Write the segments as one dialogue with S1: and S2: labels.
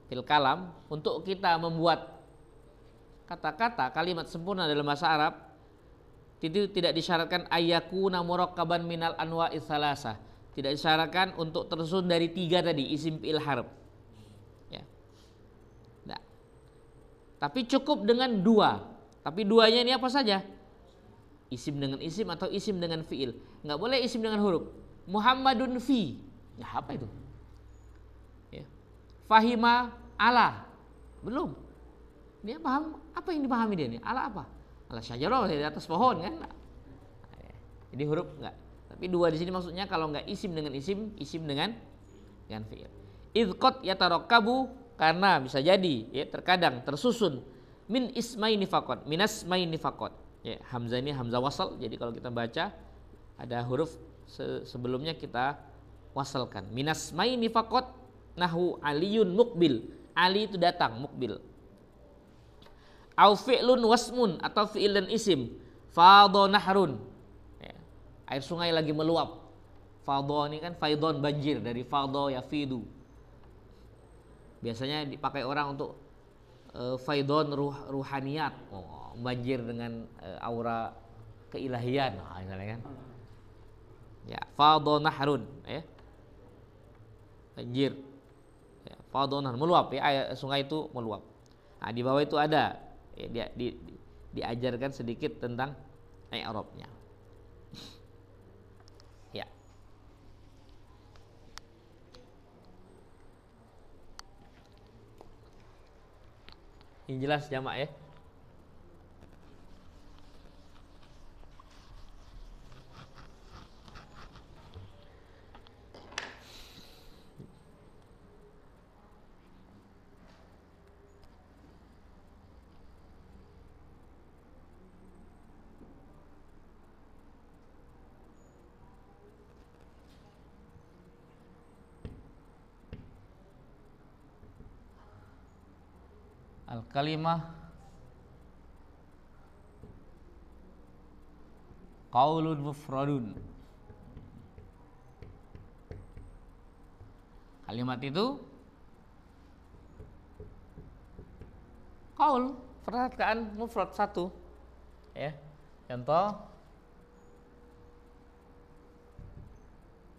S1: fil kalam, untuk kita membuat kata-kata kalimat sempurna dalam bahasa Arab itu tidak disyaratkan ayyakuna murakkaban minal anwa'is salasah. Tidak disyaratkan untuk tersusun dari 3 tadi, isim fi'il harf. Ya. Nah. Tapi cukup dengan 2. Tapi 2-nya ini apa saja? Isim dengan isim atau isim dengan fi'il. Enggak boleh isim dengan huruf. Muhammadun fi. Ya, apa itu? Ya. Fahima ala. Belum. Dia paham apa yang dipahami dia nih? Ala apa? Ala syajarah, di atas pohon kan? Jadi huruf enggak. Tapi 2 di sini maksudnya kalau enggak isim dengan isim, isim dengan fi'il. Idqat yatarakkabu, karena bisa jadi ya terkadang tersusun min ismaini faqat, minas maini faqat. Ya, hamzah ini hamzah wasal. Jadi kalau kita baca ada huruf sebelumnya kita wasalkan. Minas maini faqat nahu aliyun muqbil. Ali itu datang, muqbil. Au fi'lun wasmun, atau fi'il dan isim. Fadha nahrun, ya, air sungai lagi meluap. Fadha ini kan faidon, banjir, dari fadha yafidu. Biasanya dipakai orang untuk faidon ruhaniyat, banjir dengan aura keilahian, misalnya kan. Ya, fadha nahrun, ya. Banjir. Ya, fadha nahrun, meluap ya, air sungai itu meluap. Nah, di bawah itu ada ya, diajarkan sedikit tentang i'rabnya. Ya. Ini jelas jamak ya. Al-kalimah qaulun mufradun. Kalimat itu qaul, perkataan mufrad satu. Ya. Contoh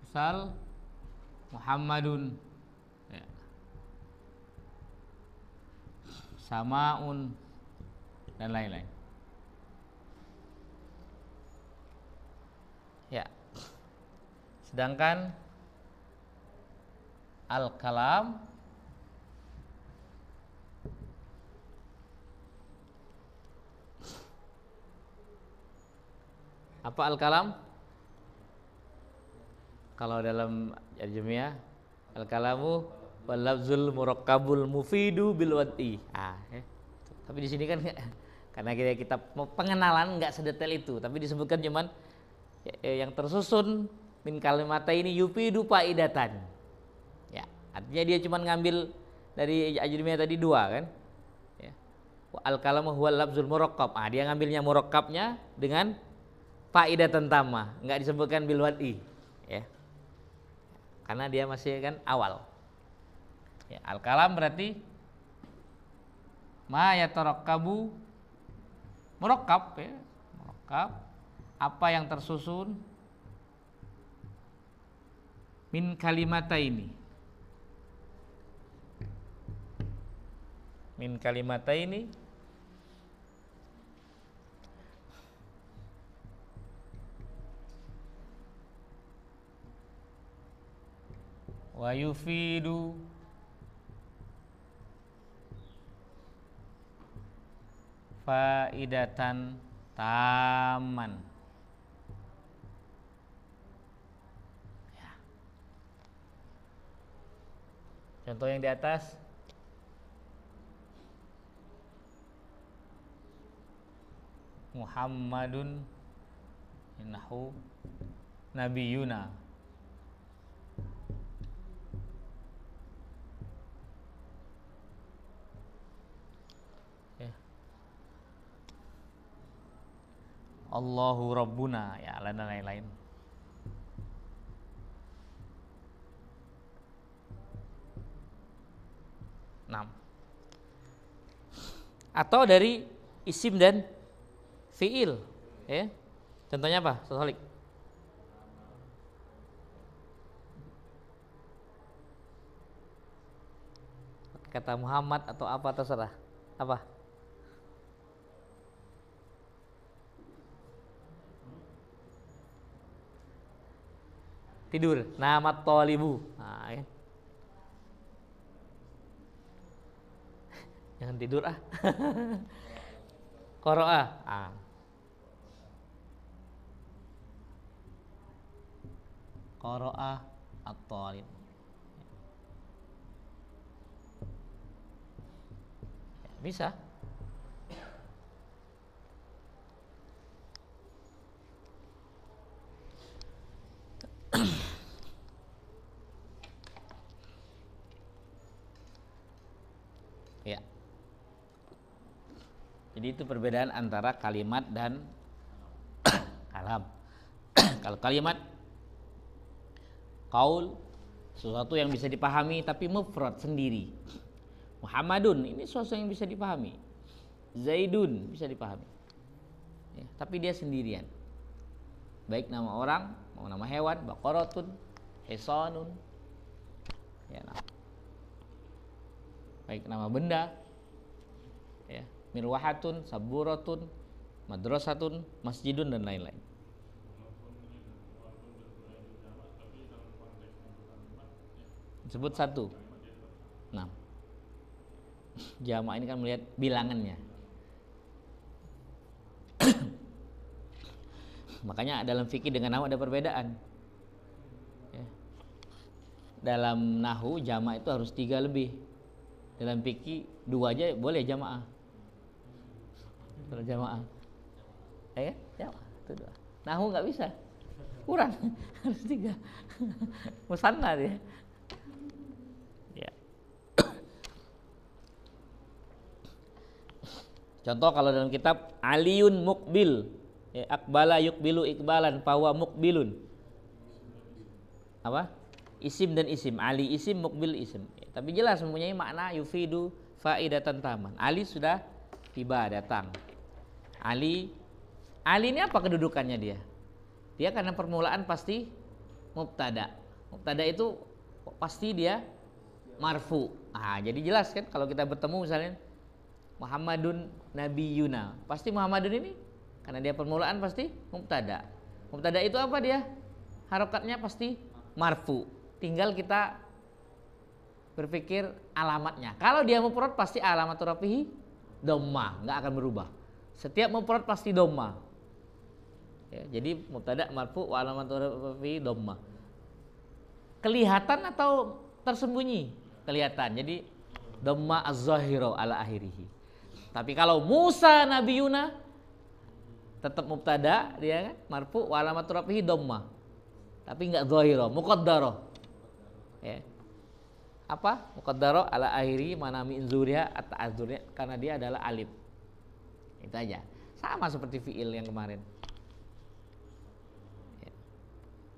S1: misal Muhammadun, ya. Samaun, dan lain-lain. Ya. Sedangkan al-kalam apa al-kalam? Kalau dalam Al-Jumiyah, al-kalamu wal lafzul murakkabul mufidu bil wad'i. Ya. Tapi di sini kan karena kita pengenalan enggak sedetail itu, tapi disebutkan cuman yang tersusun min kalimataini yufidu faidatan. Ya, artinya dia cuman ngambil dari Al-Jumiyah tadi 2 kan? Ya. Al-kalamu huwal lafzul murakkab. Dia ngambilnya murakkabnya dengan faidatan tamah, enggak disebutkan bil wad'i, ya. Karena dia masih kan awal. Ya, al-kalam berarti ma yatarakkabu, murakkab ya, murakkab, apa yang tersusun min kalimataini. Min kalimataini wa yufidu faidatan taman. Ya. Contoh yang di atas, Muhammadun innahu nabiyuna. Allahu Rabbuna, ya, dan lain-lain. 6. Atau dari isim dan fiil, ya. Contohnya apa? Soalik. Kata Muhammad atau apa terserah. Apa? Tidur. Nama tolibu. Nah, ya. Jangan tidur ah. Qara'a. Ah. Qara'a at-talib. Bisa. Ya. Jadi itu perbedaan antara kalimat dan kalam. Kalau kalimat qaul, sesuatu yang bisa dipahami tapi mufrad sendiri. Muhammadun ini sesuatu yang bisa dipahami. Zaidun bisa dipahami. Ya, tapi dia sendirian. Baik nama orang, mau nama hewan, baqaratun, hisanun. Ya, nah. Baik nama benda. Ya, mirwahatun, saburatun, madrasatun, masjidun dan lain-lain. Disebut satu. Nah. Jamak ini kan melihat bilangannya. Makanya dalam fikih dengan nahwu ada perbedaan. Ya. Dalam nahwu jamak itu harus 3 lebih. Dalam fikih 2 aja boleh jamaah. Kalau jamaah, ya, jamaah itu 2. Nahwu nggak bisa, kurang harus 3. Musanna dia. Contoh kalau dalam kitab Aliyun Mukbil, ya, akbala yukbilu ikbalan, fahuwa mukbilun. Apa? Isim dan isim. Ali isim, mukbil isim. Ya, tapi jelas mempunyai makna yufidu faidatan taman. Ali sudah tiba, datang. Ali ini apa kedudukannya dia? Dia karena permulaan pasti mubtada. Mubtada itu pasti dia marfu. Ah, jadi jelas kan kalau kita bertemu misalnya Muhammadun nabiyuna, pasti Muhammadun ini karena dia permulaan pasti mubtada. Mubtada itu apa dia? Harokatnya pasti marfu. Tinggal kita berpikir alamatnya. Kalau dia mufrad pasti alamatur rafihi dhammah, enggak akan berubah. Setiap mufrad pasti dhammah. Ya, jadi mubtada marfu wa alamatur rafihi dhammah. Kelihatan atau tersembunyi? Kelihatan. Jadi dhammah az-zahira ala akhirih. Tapi kalau Musa nabiyuna tetap mubtada dia kan marfu wa alamatur rafihi dhammah. Tapi enggak zahira, muqaddara. Ya. Apa? Muqaddara ala akhiri mana min zuriha at-ta'azzurnya karena dia adalah alif. Itu aja. Sama seperti fiil yang kemarin. Ya.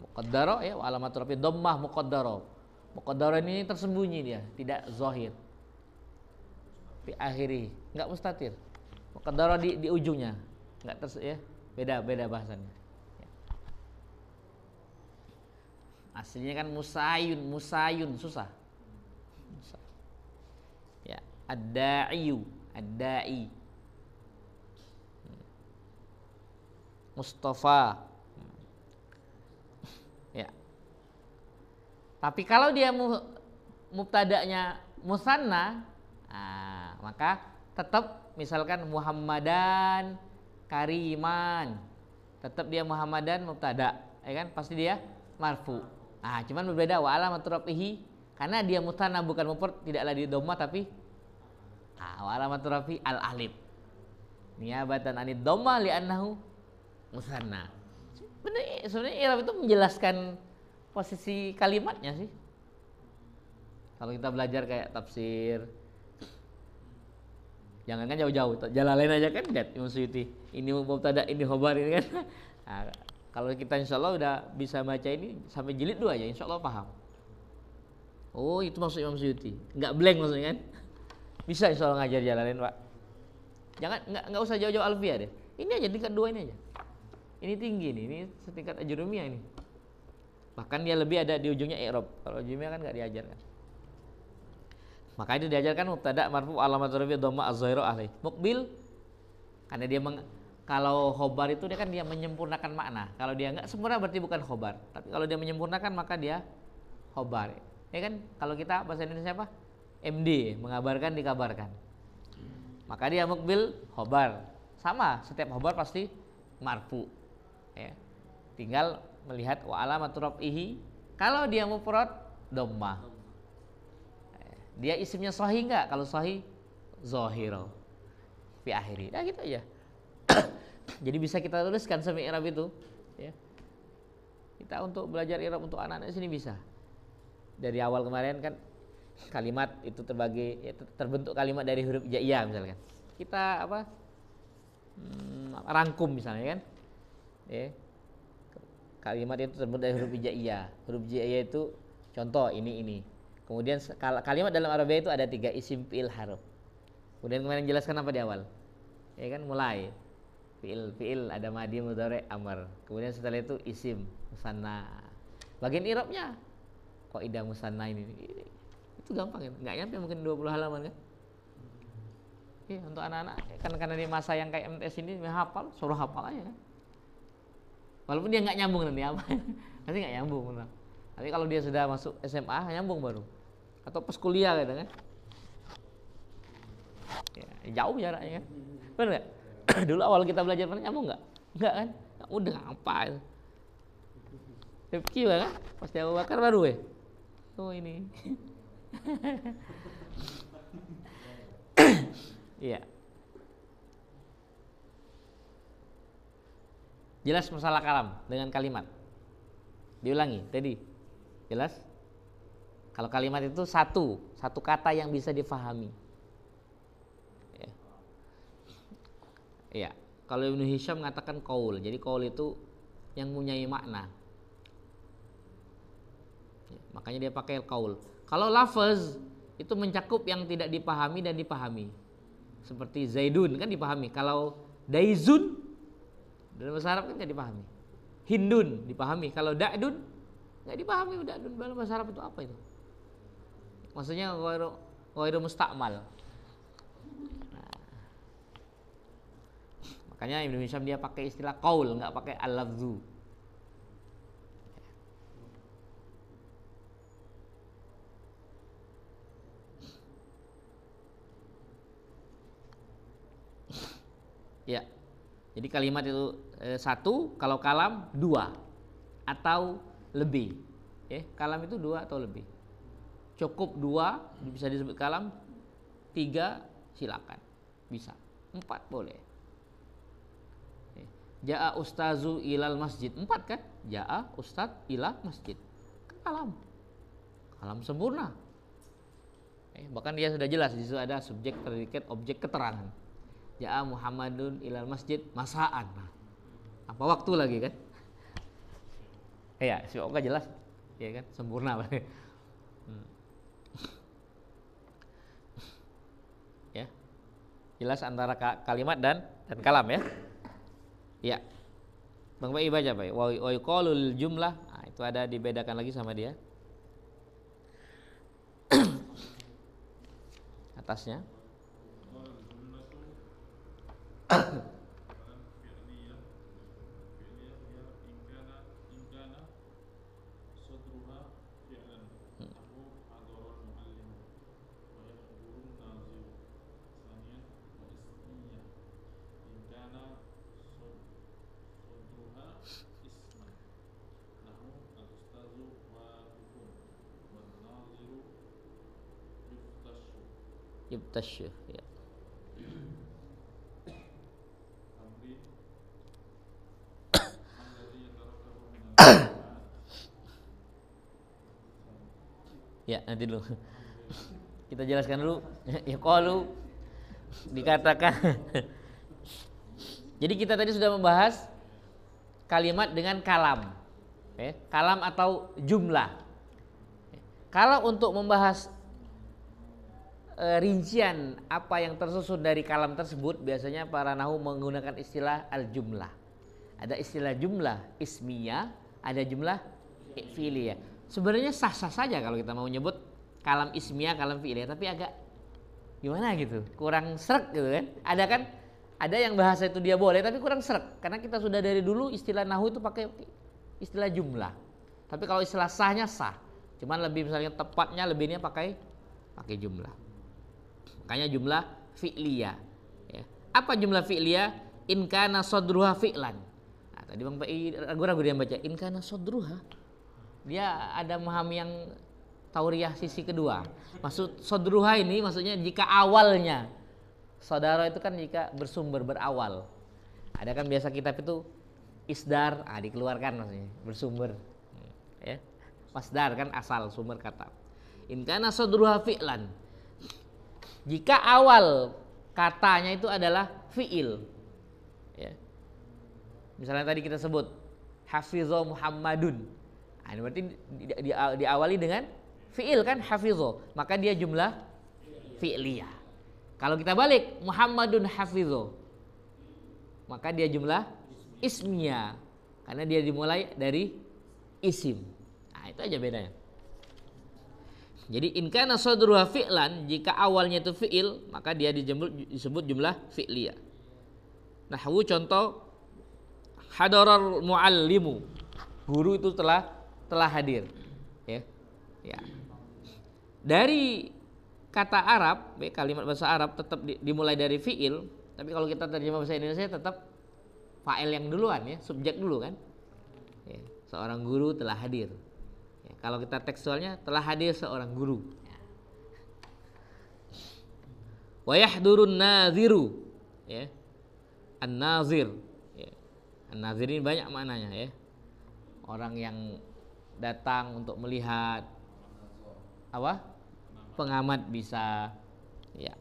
S1: Muqaddara ya wa alamatur rafihi dhammah muqaddara. Muqaddara ini tersembunyi dia, tidak zahir. Fi akhiri, enggak mustatir. Muqaddara di ujungnya, enggak ya, beda bahasannya. Ya. Aslinya kan musayun susah. Ya, ad-da'i. Mustafa. Ya. Tapi kalau dia mubtada'nya musanna, nah, maka tetap misalkan Muhammadan Kariman, tetap dia Muhammadan mubtada, ya kan? Pasti dia marfu. Nah, cuman berbeda wa alamatur rafihi karena dia musanna bukan mufrad, tidaklah di dhamma tapi wa alamatur rafi al alif. Niyabatan anid dhamma li'annahu musanna. Sebenarnya i'rab itu menjelaskan posisi kalimatnya sih. Kalau kita belajar kayak tafsir, jangan kan jauh-jauh, Jalalain aja kan, lihat Imam Suyuti. Ini mubtada, ini khobar ini kan. Nah, kalau kita insya Allah udah bisa baca ini sampai jilid 2 aja, insya Allah paham. Oh itu maksud Imam Suyuti, nggak blank maksudnya kan? Bisa insya Allah ngajar Jalalain, Pak. Jangan nggak usah jauh-jauh Alfiyah deh. Ini aja tingkat 2 ini aja. Ini tinggi nih, ini setingkat Ajurumiyah ini. Bahkan dia lebih ada di ujungnya i'rab. Kalau Ajurumiyah kan nggak diajarkan. Makanya dia diajarkan mubtada marfu alamat rafi dhamma az-zahira alaihi. Mukbil karena dia kalau khobar itu dia kan dia menyempurnakan makna. Kalau dia nggak sempurna berarti bukan khobar. Tapi kalau dia menyempurnakan maka dia khobar. Ya kan? Kalau kita bahasa Indonesia apa? MD, mengabarkan, dikabarkan. Maka dia mukbil khobar. Sama, setiap khobar pasti marfu. Ya. Tinggal melihat wa alamat raf'ihi. Kalau dia mufrad dhammah. Dia isimnya sahih enggak? Kalau sahih zahira fi akhiri. Nah gitu aja. Jadi bisa kita tuliskan semi i'rab itu, ya. Kita untuk belajar i'rab untuk anak-anak sini bisa. Dari awal kemarin kan kalimat itu terbagi, ya, terbentuk kalimat dari huruf hijaiyah misalkan. Kita apa? Rangkum misalnya kan. Ya. Kalimat itu terbentuk dari huruf hijaiyah. Huruf hijaiyah itu contoh ini. Kemudian kalimat dalam Arabia itu ada 3 isim fi'il harf. Kemudian kemarin jelaskan apa di awal? Ya kan mulai fi'il ada madi mudhari amr. Kemudian setelah itu isim musanna. Bagian i'rabnya qaidah musanna ini itu gampang kan? Enggak nyampe mungkin 20 halaman kan? Iya, untuk anak-anak kan karena di masa yang kayak MTS ini hafal, suruh hafal aja kan. Walaupun dia enggak nyambung nanti apa. Nanti enggak nyambung. Tapi kalau dia sudah masuk SMA nyambung baru. Atau pas kuliah gitu kan. Ya, jauh jaraknya kan. Benar enggak? Dulu awal kita belajar pernah nyambung enggak? Enggak kan? Udah apa itu? Rifki kan? Pasti Abu Bakar baru ya? Oh ini. Iya. Jelas masalah kalam dengan kalimat. Diulangi tadi. Jelas? Kalau kalimat itu satu kata yang bisa difahami. Ya. Iya. Kalau Ibnu Hisham mengatakan qaul. Jadi qaul itu yang mempunyai makna. Ya, makanya dia pakai qaul. Kalau lafaz itu mencakup yang tidak dipahami dan dipahami. Seperti Zaidun kan dipahami. Kalau Daizun dalam bahasa Arab kan tidak dipahami. Hindun dipahami. Kalau Da'dun nggak dipahami. Da'dun dalam bahasa Arab itu apa itu? Maksudnya ghairu musta'mal. Nah, makanya Ibnu Hisham dia pakai istilah qaul, nggak pakai al-lafzu. Ya. Jadi kalimat itu satu, kalau kalam 2 atau lebih. Ya, kalam itu 2 atau lebih. Cukup 2 bisa disebut kalam, 3 silakan. Bisa. 4 boleh. Ja'a ustazu ilal masjid. 4 kan? Ja'a ustaz ila masjid. Kalam. Kalam sempurna. Bahkan dia sudah jelas di situ ada subjek, predikat, objek, keterangan. Ja'a Muhammadun ilal masjid masaan. Nah, apa waktu lagi kan? Ya, semoga jelas. Ya kan? Sempurna. Ya. Jelas antara kalimat dan kalam ya. Ya. Bang Bai baca Pak. Wa yuqalul jumlah. Nah, itu ada dibedakan lagi sama dia. Atasnya. Yubtasyu ya. Ya, nanti dulu. Kita jelaskan dulu. Ya qalu dikatakan. Jadi kita tadi sudah membahas kalimat dengan kalam. Kalam atau jumlah. Kalau untuk membahas rincian apa yang tersusun dari kalam tersebut, biasanya para nahu menggunakan istilah al-jumlah. Ada istilah jumlah ismiyah, ada jumlah fi'liyah. Sebenarnya sah-sah saja kalau kita mau nyebut kalam ismiyah, kalam fi'liyah, tapi agak gimana gitu, kurang sreg gitu kan. Ada yang bahasa itu dia boleh tapi kurang sreg, karena kita sudah dari dulu istilah nahu itu pakai istilah jumlah. Tapi kalau istilah sahnya sah, cuman lebih misalnya tepatnya lebihnya pakai jumlah. Makanya jumlah fi'liyah. Ya. Apa jumlah fi'liyah? In kana sodruha fi'lan. Nah, tadi Bang Pai ragu-ragu dia baca in kana sodruha. Dia ada memahami yang tauriyah sisi kedua. Maksud sodruha ini maksudnya jika awalnya. Saudara itu kan jika bersumber, berawal. Ada kan biasa kitab itu isdar, dikeluarkan maksudnya, bersumber. Ya. Masdar kan asal sumber kata. In kana sodruha fi'lan. Jika awal katanya itu adalah fi'il, ya. Misalnya tadi kita sebut hafizah Muhammadun, ini berarti diawali dengan fi'il kan, hafizah, maka dia jumlah fi'liyah. Kalau kita balik Muhammadun hafizah, maka dia jumlah ismiyah, karena dia dimulai dari isim. Nah, itu aja bedanya. Jadi in kana sadruha fi'lan, jika awalnya itu fi'il, maka dia disebut jumlah fi'liyah. Nahwu contoh hadarar muallimu, guru itu telah hadir, ya. Ya. Dari kata Arab, kalimat bahasa Arab tetap dimulai dari fi'il, tapi kalau kita terjemah bahasa Indonesia tetap fa'il yang duluan, ya, subjek dulu kan. Ya. Seorang guru telah hadir. Kalau kita tekstualnya telah hadir seorang guru. Wa yahdurun naziru, ya. An-nazir, ya. An-nazir ini banyak maknanya, ya. Orang yang datang untuk melihat, apa? Pengamat bisa, ya.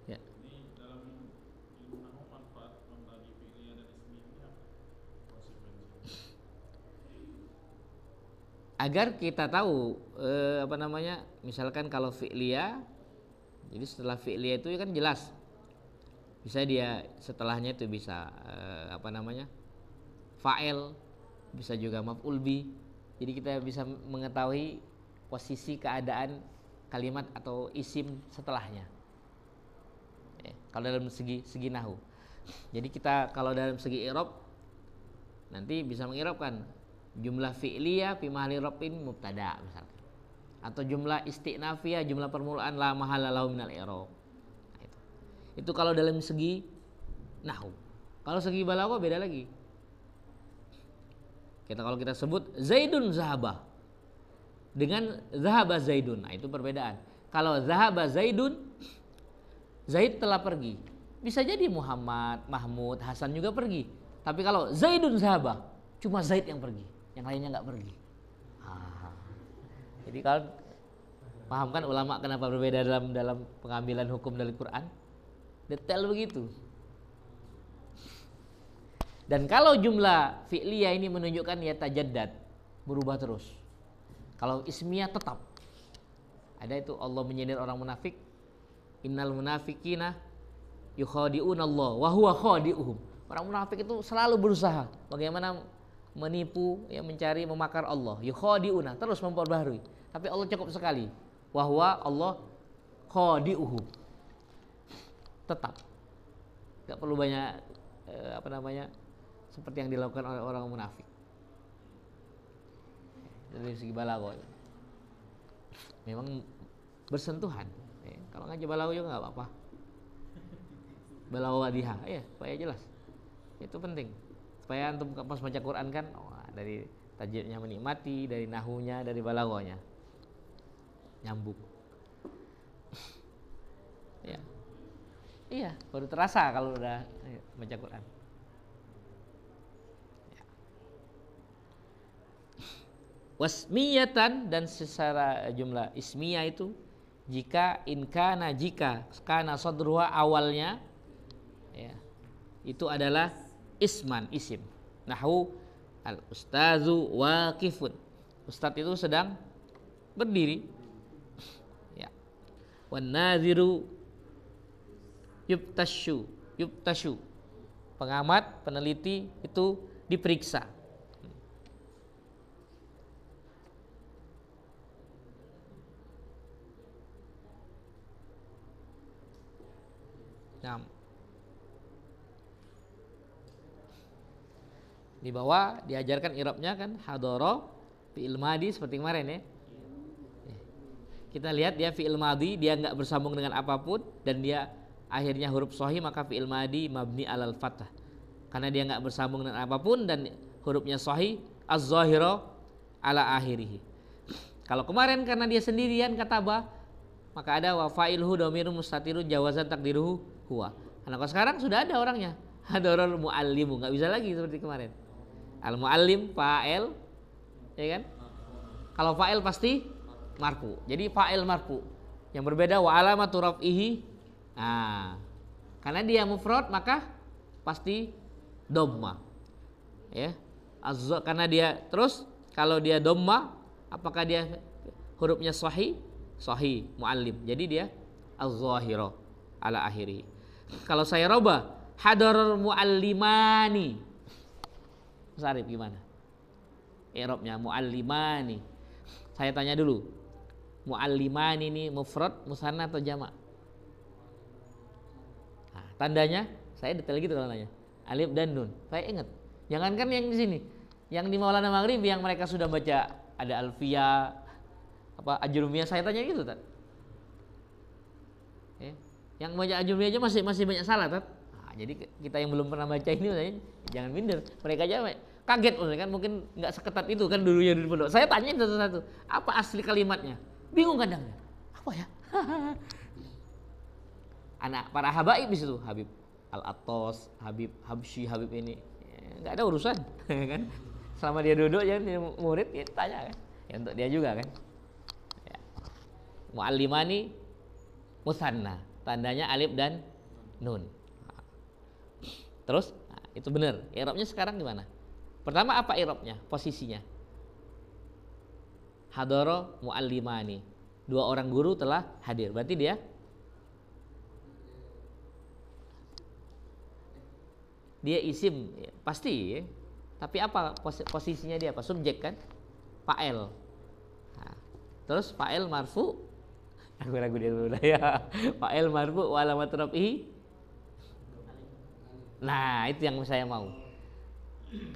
S1: Ya. Agar kita tahu misalkan kalau fi'liyah, jadi setelah fi'liyah itu kan jelas, bisa dia setelahnya itu bisa fa'il, bisa juga maf'ul bi. Jadi kita bisa mengetahui posisi keadaan kalimat atau isim setelahnya. Kalau dalam segi nahwu. Jadi kita kalau dalam segi i'rab nanti bisa meng'irabkan jumlah fi'liyah fi mahalli raf'in mubtada misalkan, atau jumlah isti'nafiyah, jumlah permulaan la mahala lahu minal i'rab. Nah, itu kalau dalam segi nahwu. Kalau segi balaghah beda lagi. Kalau kita sebut Zaidun zahaba dengan zahaba Zaidun, nah itu perbedaan. Kalau zahaba Zaidun, Zaid telah pergi, bisa jadi Muhammad, Mahmud, Hasan juga pergi. Tapi kalau Zaidun zahaba, cuma Zaid yang pergi, yang lainnya nggak pergi. Jadi kalau paham kan ulama kenapa berbeda dalam pengambilan hukum dari Quran, detail begitu. Dan kalau jumlah fi'liyah ini menunjukkan ya tajaddad, berubah terus. Kalau ismiyah tetap. Ada itu Allah menyindir orang munafik, innal munafiqina yukhadi'una Allah wa huwa khadi'uhum. Orang munafik itu selalu berusaha bagaimana menipu, ya, mencari, memakar Allah. Yukhadi'una, terus memperbaharui. Tapi Allah cukup sekali. Wa huwa Allah khadi'uhum. Tetap. Enggak perlu banyak seperti yang dilakukan oleh orang munafik. Dari segi balaghah memang bersentuhan. Kalau ngaji balaghah juga nggak apa-apa. Balaghah wadihah, ya, supaya jelas. Itu penting. Supaya antum pas baca Quran kan, dari tajwidnya menikmati, dari nahunya, dari balaghahnya nyambung. Ya. Iya, baru terasa kalau udah baca Quran. Wasmiyatan, dan secara jumlah ismiyah itu jika kana sadruha awalnya, ya, itu adalah isman, isim. Nahwu al ustazu waqifun, ustadz itu sedang berdiri. Ya. Wan nadhiru yubtashu. Pengamat, peneliti itu diperiksa. Nah, di bawah diajarkan i'rabnya kan hadara fi'il madi seperti kemarin ya. Kita lihat dia fi'il madi, dia nggak bersambung dengan apapun dan dia akhirnya huruf sahih, maka fi'il madi mabni alal fathah. Karena dia nggak bersambung dengan apapun dan hurufnya sahih, az-zahira ala akhirih. Kalau kemarin karena dia sendirian kataba, maka ada wa fa'ilhu dhamirun mustatirun jawazan takdiruhu huwa. Karena kalau sekarang sudah ada orangnya, hadarul muallimu, nggak bisa lagi seperti kemarin. Al muallim fa'il, ya kan? Kalau fa'il pasti marfu. Jadi fa'il marfu. Yang berbeda wa alamatu raf'ihi. Nah, karena dia mufrad maka pasti dhamma. Ya. Karena dia terus kalau dia dhamma, apakah dia hurufnya sahih? Sahih, muallim. Jadi dia az-zahira ala akhiri. Kalau saya roba hadarul muallimani. Mas Arif gimana? I'rabnya muallimani. Saya tanya dulu. Muallimani ini mufrad, musanna atau jamak? Nah, tandanya saya detail gitu kalau nanya. Alif dan nun. Saya ingat. Jangankan yang di sini, yang di Maulana Maghribi yang mereka sudah baca ada Alfiyah, apa Ajrumiyah, saya tanya gitu kan. Yang baca Ajrumiyah aja masih banyak salah kan. Nah, jadi kita yang belum pernah baca ini jangan minder. Mereka aja kaget kan, mungkin nggak seketat itu kan dulunya di pondok. Saya tanya satu-satu, apa asli kalimatnya? Bingung kadang. Apa ya? Anak para habaib di situ, Habib Al-Attos, Habib Habsyi, Habib ini nggak ada urusan kan. Selama dia duduk ya murid ya tanya kan. Ya untuk dia juga kan. Ya. Muallimani musanna, tandanya alif dan nun. Terus itu benar. I'rabnya sekarang gimana? Pertama apa i'rabnya? Posisinya. Hadara muallimani. Dua orang guru telah hadir. Berarti dia isim ya, pasti ya. Tapi apa posisinya dia? Apa subjek kan? Fa'il. Nah, terus fa'il marfu. Aku ragu dia dulu ya. Fa'il marfu wa alamat raf'ihi. Nah, itu yang saya mau.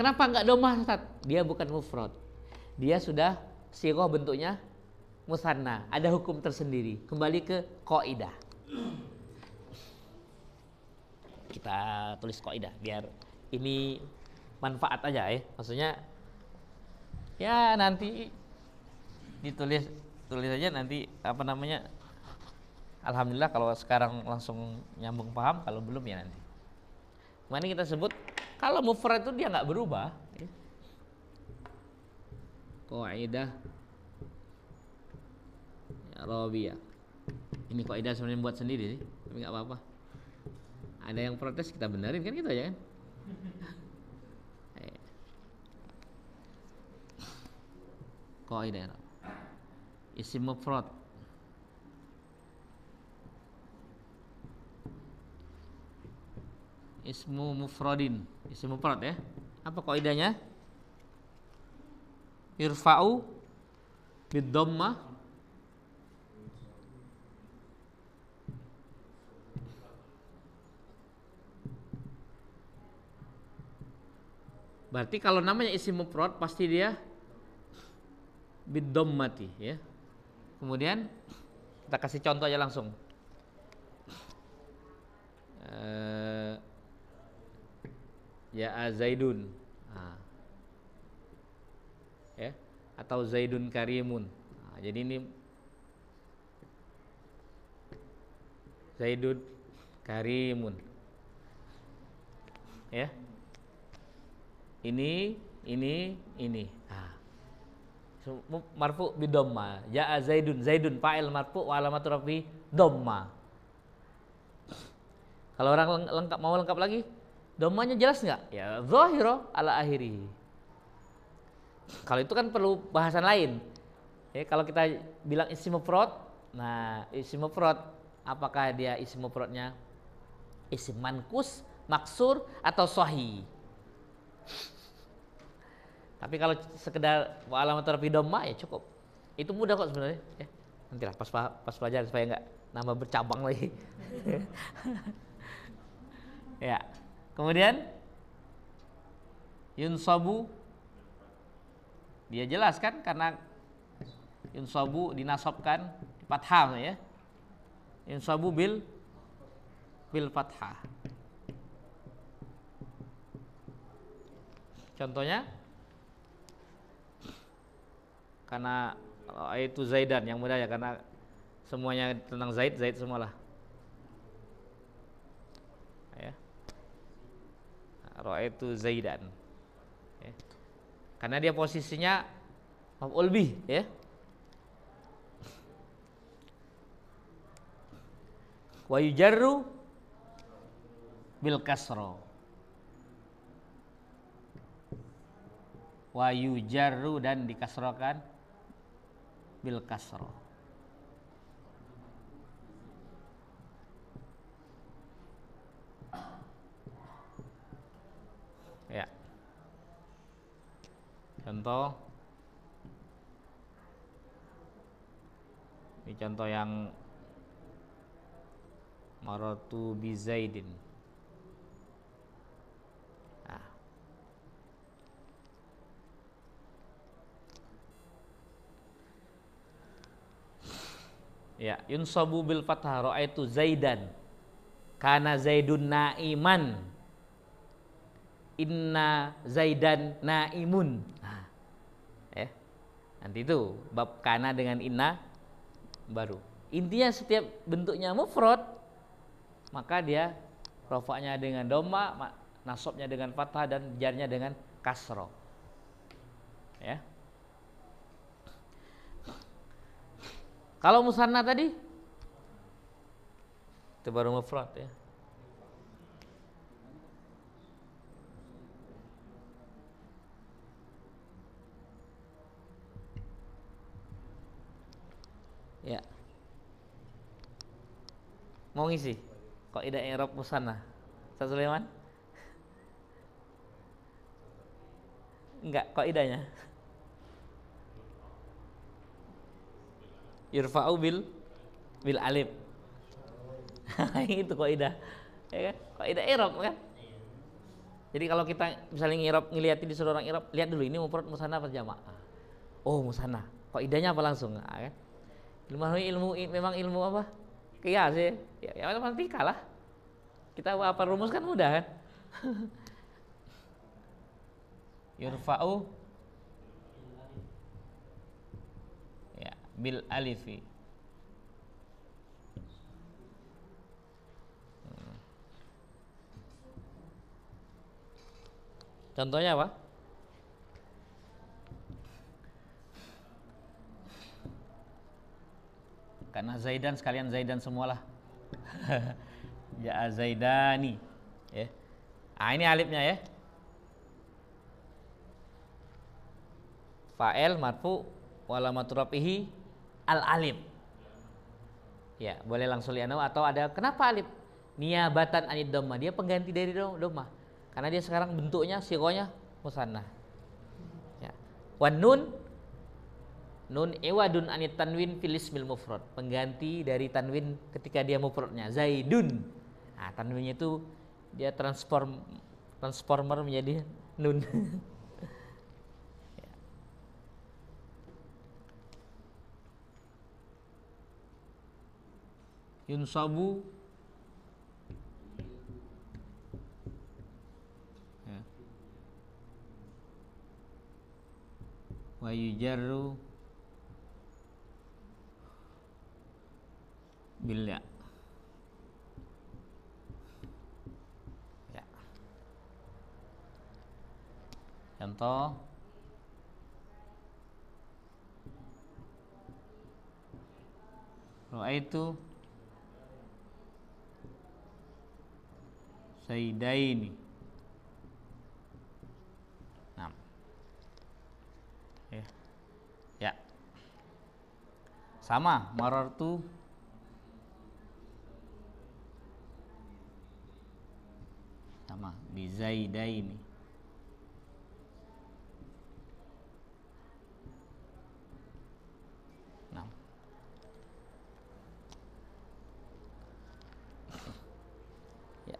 S1: Kenapa enggak domah, Ustaz? Dia bukan mufrad. Dia sudah sighah bentuknya musanna. Ada hukum tersendiri. Kembali ke qaidah. Kita tulis qaidah biar ini manfaat aja ya. Maksudnya ya nanti ditulis aja nanti apa namanya. Alhamdulillah kalau sekarang langsung nyambung paham, kalau belum ya nanti. Kemarin kita sebut kalau mufrad itu dia nggak berubah. Qaidah ya Rabia. Ini qaidah sebenarnya buat sendiri sih, tapi nggak apa-apa. Ada yang protes kita benerin kan gitu aja kan. Qaidah isim mufrad. Ismu mufradin, isim mufrad ya. Apa kaidahnya? Irfa'u bid-dhammah berarti kalau namanya isim mufrad pasti dia bid-dhammati ya. Kemudian kita kasih contoh aja langsung. Ya Zaidun, ya, atau Zaidun Karimun. Nah, jadi ini Zaidun Karimun, ya. Ini. Nah, marfu bidhamma. Ya Zaidun fa'il marfu wa alamatu rafi dhamma. Kalau orang mau lengkap lagi. Dhammanya jelas nggak? Ya zahira ala akhiri. Kalau itu kan perlu bahasan lain. Ya, kalau kita bilang isim mufrad, nah isim mufrad apakah dia isim mufradnya isim mankus, maksur atau sahih? Tapi kalau sekedar alamat rafi dhamma ya cukup. Itu mudah kok sebenarnya. Ya. Nantilah pas pelajaran supaya nggak nambah bercabang lagi. Ya. Kemudian yunsabu dia jelas kan karena yunsabu dinasabkan fathah ya. Yunsabu bil fathah. Contohnya karena itu Zaidan yang mudah ya karena semuanya tentang Zaid semualah. Ya. Ra'aitu Zaidan. Ya. Karena dia posisinya maf'ul bih ya. Wa yujarru bil kasra. Wa yujarru dan dikasrokan bil kasra. Ya. Contoh ini contoh yang maratu bi Zaidin. Nah. Ya, yunsabu bil fathah ra'aitu Zaidan. Kana Zaidun naiman. Inna Zaidan naimun. Nah, ya. Nanti itu bab kana dengan inna baru. Intinya setiap bentuknya mufrad maka dia rafa'nya dengan dhamma, nasabnya dengan fathah dan jarnya dengan kasra. Ya. Kalau musanna tadi itu baru mufrad ya. Ya. Mau ngisi? Qaidah i'rab musanna. Ustaz Sulaiman? Enggak, qaidahnya. Yurfa'u bil alif. Itu qaidah. Ya kan? Qaidah i'rab kan? Jadi kalau kita misalnya ngeliatin di orang i'rab, lihat dulu ini mufrad musanna apa jamaah. Oh, musanna. Qaidahnya apa langsung? Nah, kan? Memang ilmu apa? Qiyas ya. Ya matematika lah. Kita apa rumus kan mudah kan? Yurfa'u ya bil alifi. Contohnya apa? Karena Zaidan sekalian Zaidan semualah. Ya Zaidani. Ya. Ah ini alifnya ya. Fa'il marfu walamatu rafihi al alif. Ya, boleh langsung liano atau ada kenapa alif? Niabatan anid dhamma, dia pengganti dari dhamma. Karena dia sekarang bentuknya sigonya musanna. Ya. Wan nun iwadun anit tanwin fil ismil mufrad, pengganti dari tanwin ketika dia mufradnya Zaidun. Nah, tanwinnya itu dia transformer menjadi nun. Yunsabu ya. Wa yujarru bil ya. Ya. Contoh ra'aitu Zaidaini. Nah. Ya. Ya. Sama, marartu sama bizaidaini. Nah. Ya.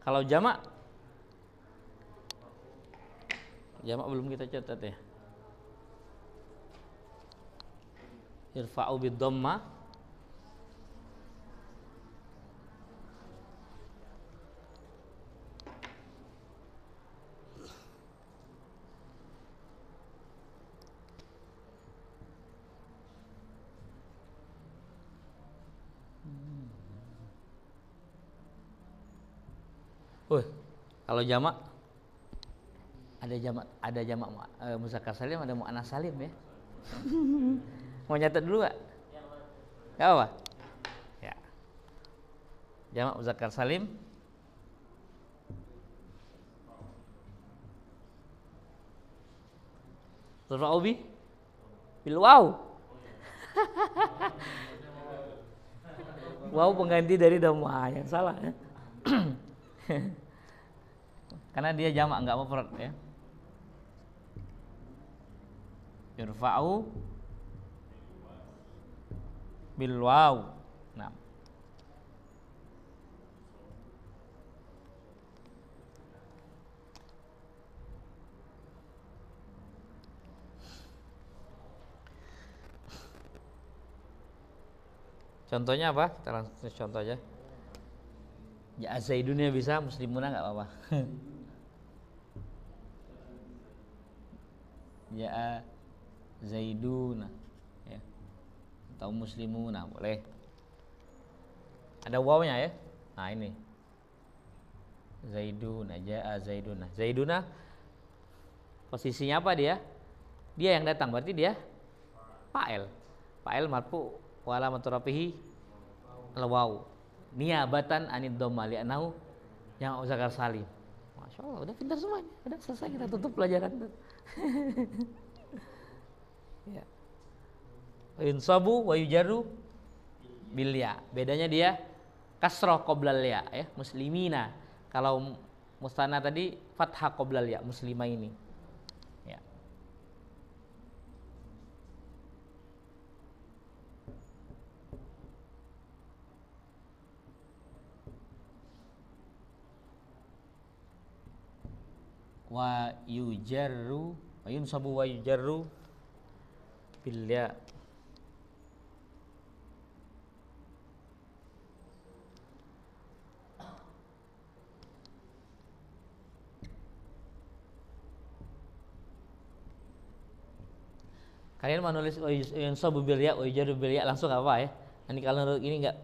S1: Kalau jamak belum kita catat ya. Irfa'u bid dhamma kalau jamak ada jamak muzakkar salim, ada muannas salim ya. Mau nyatet dulu gak? Gak apa? Ya. Jamak muzakkar salim turfa'u bil waw. Waw pengganti dari dhamma, yang salah ya. Karena dia jamak enggak mufrad ya. Yurfa'u bil waw. Nah. Contohnya apa? Kita langsung contoh aja. Ya Zaidunnya bisa, muslimuna enggak apa-apa. Ya Zaiduna ya. Atau muslimuna boleh. Ada wawnya ya. Nah ini Zaiduna, jaa Zaiduna. Zaiduna posisinya apa dia? Dia yang datang, berarti dia fa'il. Fa'il marfu wa alamatu rafihi al-waw. Niabatan anid dhamma li'annahu yang muzakkar salim. Masya Allah, udah pintar semuanya. Udah selesai, kita tutup pelajaran. Ya. Insabu wa yujarru bil ya. Bedanya dia kasroh qoblal ya, muslimina. Kalau mustana tadi fathah qoblal ya, muslimah ini. Ya. Wa yujarru wa yunsabu wa yujarru bil ya. Kalian mau nulis yunsabu bil ya wa yujarru bil ya langsung apa ya? Nanti kalau ini enggak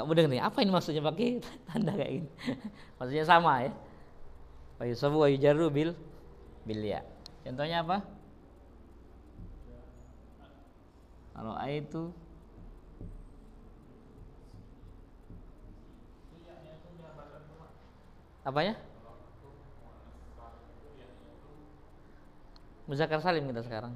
S1: mudah nih. Apa ini maksudnya pakai tanda kayak gini? Maksudnya sama ya. Wa yusabu wa yujarru bil ya. Contohnya apa? Kalau A itu apanya? Muzakkar salim kita sekarang.